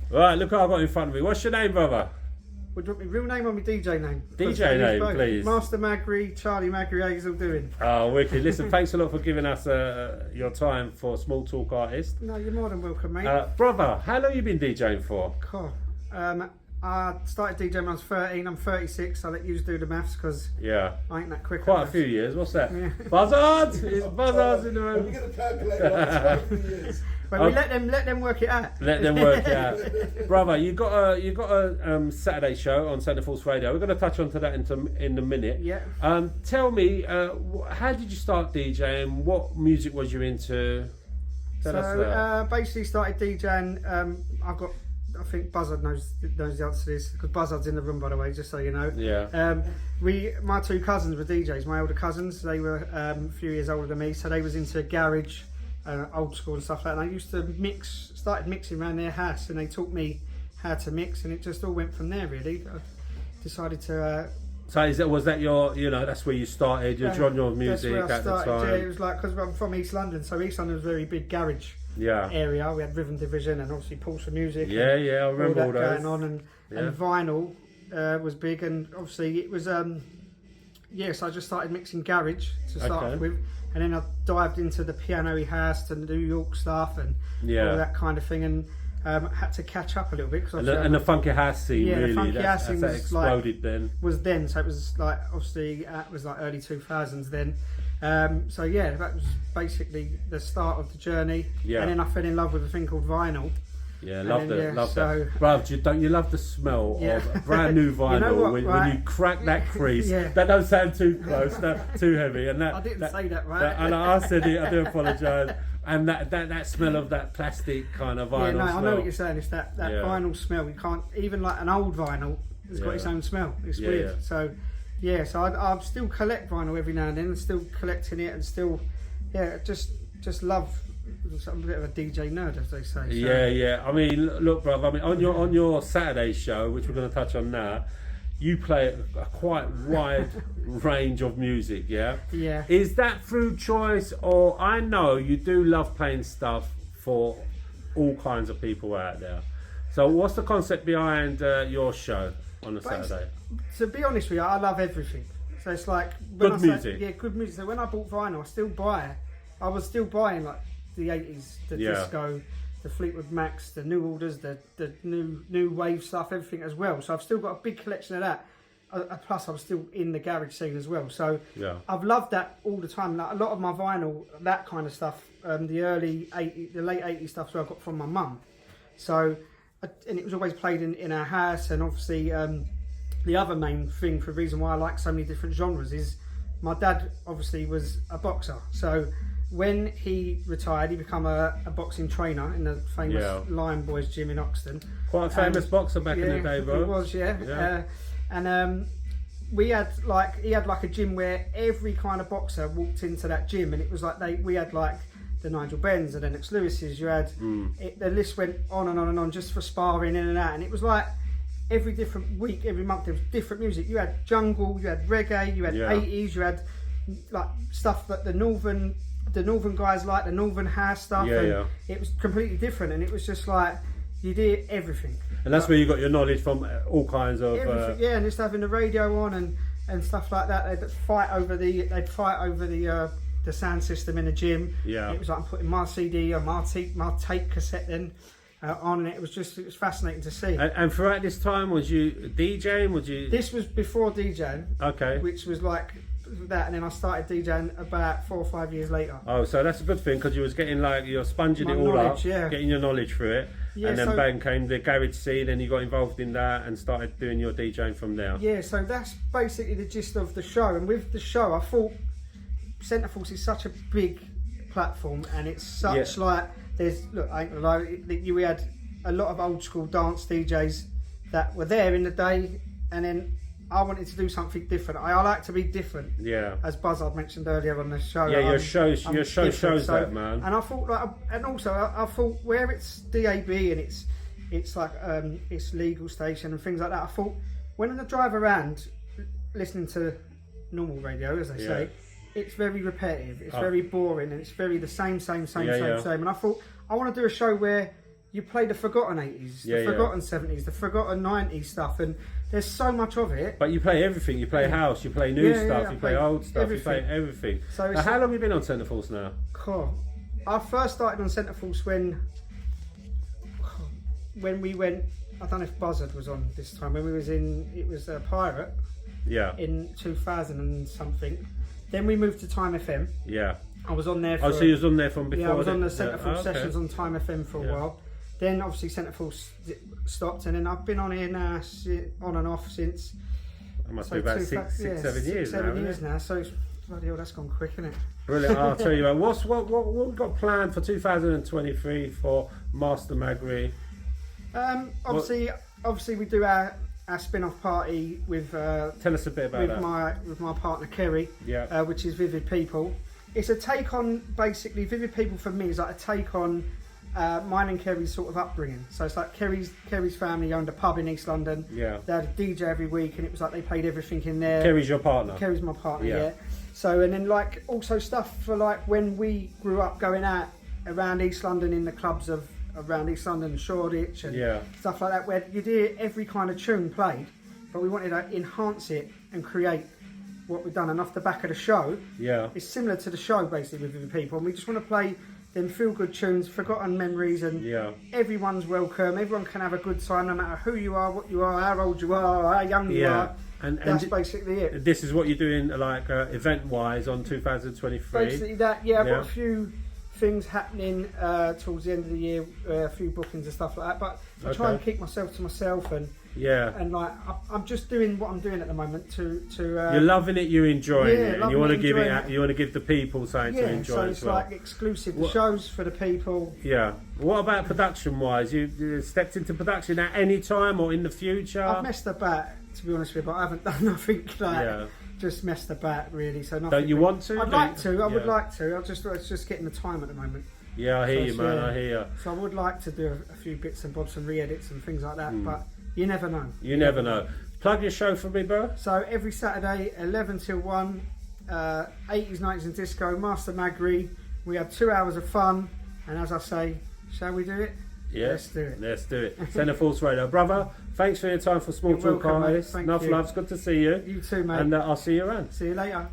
Right, look what I've got in front of me. What's your name, brother? Would you want my real name or my DJ name? DJ name, please. Master Magri, Charlie Magri, how you all doing? Oh, wicked. Listen, thanks a lot for giving us your time for Small Talk Artist. No, you're more than welcome, mate. Brother, how long you been DJing for? Cool. I started DJing when I was 13. I'm 36. I'll let you do the maths because I ain't that quick. Quite a few years. What's that? Yeah. Buzzards! It's buzzards in the room. We're going to calculate like 12 years. But we let them work it out. Let them work it out, brother. You got a Saturday show on Centre Force Radio. We're going to touch on to that in a minute. Yeah. Tell me, how did you start DJing? What music was you into? Tell us that. Basically started DJing. I think Buzzard knows the answer to this because Buzzard's in the room, by the way, just so you know. Yeah. My two cousins were DJs. My older cousins, they were a few years older than me, so they was into garage, old school and stuff like that. And I used to started mixing around their house, and they taught me how to mix, and it just all went from there. Really, I decided to. So was that your, that's where you started your genre of music at the time? Yeah, it was like because I'm from East London, so East London was a very big garage. Area. We had Rhythm Division and obviously Pulse of Music. I remember all those. Going on, and vinyl was big, and obviously it was. So I just started mixing garage to start off with, and then I dived into the piano house, to the New York stuff, and all that kind of thing, and had to catch up a little bit because and the funky house scene, really, the funky house scene that exploded then. So it was like obviously it was like early 2000s then. That was basically the start of the journey. And then I fell in love with a thing called vinyl. Love that. Bruv, don't you love the smell of a brand new vinyl when you crack that crease? That don't sound too close, too heavy. And that, I didn't say that right. And I said it, I do apologise. And that smell of that plastic kind of vinyl smell. I know what you're saying. It's that vinyl smell. You can't, even like an old vinyl has got its own smell. It's weird. So I still collect vinyl every now and then, still collecting it, and still, just love. I'm a bit of a DJ nerd, as they say. So. I mean, look, brother. I mean, on your Saturday show, which we're going to touch on now, you play a quite wide range of music. Yeah. Is that through choice, or I know you do love playing stuff for all kinds of people out there? So, what's the concept behind your show on a Saturday? To be honest with you, I love everything. So it's like good music. Good music. So when I bought vinyl, I was still buying like the 80s, the disco, the Fleetwood Macs, the New Orders, the new wave stuff, everything as well. So I've still got a big collection of that. Plus, I'm still in the garage scene as well. So I've loved that all the time. Like a lot of my vinyl, that kind of stuff, the late 80s stuff, so I got from my mum. So, and it was always played in our house, and obviously. The other main thing for the reason why I like so many different genres is my dad obviously was a boxer. So when he retired, he became a boxing trainer in the famous Lion Boys gym in Oxton. Quite a famous boxer back in the day, bro. He was, we had he had like a gym where every kind of boxer walked into that gym, and it was like we had like the Nigel Benns and the Lennox Lewis's. You had the list went on and on and on just for sparring in and out, and it was like. Every different week, every month, there was different music. You had jungle, you had reggae, you had 80s, you had like stuff that the northern guys like, the northern house stuff. It was completely different, and it was just like you did everything. And that's where you got your knowledge from, all kinds of. And just having the radio on and stuff like that. They'd fight over the sound system in the gym. It was like I'm putting my CD or my tape cassette in. On and it was fascinating to see. And throughout this time, was you DJing? This was before DJing. Okay. Which was like that, and then I started DJing about 4 or 5 years later. Oh, so that's a good thing because you was getting you're sponging it all up, getting your knowledge through it, and then bang came the garage scene, and you got involved in that and started doing your DJing from there. Yeah, so that's basically the gist of the show. And with the show, I thought Centre Force is such a big platform, and it's such I ain't gonna lie, we had a lot of old school dance DJs that were there in the day, and then I wanted to do something different. I like to be different. As Buzzard mentioned earlier on the show. Your show shows that, man. And I thought, I thought where it's DAB and it's like it's legal station and things like that. I thought when I drive around listening to normal radio, as they say. It's very repetitive, it's very boring, and it's very the same. And I thought, I want to do a show where you play the forgotten 80s, the forgotten 70s, the forgotten 90s stuff, and there's so much of it. But you play everything. You play house, you play new stuff, you play old stuff, everything. you play everything. So how long have you been on Centre Force now? Cool. I first started on Centre Force when we went, I don't know if Buzzard was on this time, when we was in, it was a Pirate. Yeah. In 2000 and something. Then we moved to Time FM. Yeah. I was on there for... Oh, so you was on there from before? Yeah, I was on the Centre Force okay. sessions on Time FM for a while. Then obviously Centre Force stopped, and then I've been on here now, on and off since... It must be about 7 years now. So it's, bloody hell, that's gone quick, isn't it? Brilliant. I'll tell you what we've got planned for 2023 for Master Magri? Obviously we do our spin-off party with tell us a bit about that. With my partner Kerry, which is Vivid People. It's a take on, basically, Vivid People for me is like a take on mine and Kerry's sort of upbringing. So it's like Kerry's family owned a pub in East London. Yeah. They had a DJ every week, and it was like they played everything in there. Kerry's your partner? Kerry's my partner, yeah. So, and then like also stuff for like when we grew up going out around East London in the clubs of around East London, Shoreditch and stuff like that, where you'd hear every kind of tune played, but we wanted to enhance it and create what we've done. And off the back of the show, it's similar to the show basically with Vivid People, and we just want to play them feel-good tunes, forgotten memories, and everyone's welcome. Everyone can have a good time, no matter who you are, what you are, how old you are, how young you are. And that's basically it. This is what you're doing, like event-wise, on 2023. Basically that, I've got a few things happening towards the end of the year, a few bookings and stuff like that. But I try and keep myself to myself, and like I'm just doing what I'm doing at the moment to you're loving it, you're enjoying it, and you want to give it. You want to give the people something to enjoy. So it's like exclusive shows for the people. Yeah. What about production-wise? You stepped into production at any time or in the future? I've messed about, to be honest with you, but I haven't done nothing like. Just messed about really, so nothing. Don't you want to? I'd like to. I would like to. It's just getting the time at the moment. Yeah, I hear you, man. I hear you. So I would like to do a few bits and bobs and re-edits and things like that, but you never know. You never know. Plug your show for me, bro. So every Saturday, 11 till 1, 80s, 90s and disco, Master Magri. We have 2 hours of fun, and as I say, shall we do it? Yeah, let's do it. Let's do it. Centre Force Radio, brother. Thanks for your time for Small Talk Artists. Enough love. It's good to see you. You too, mate. And I'll see you around. See you later.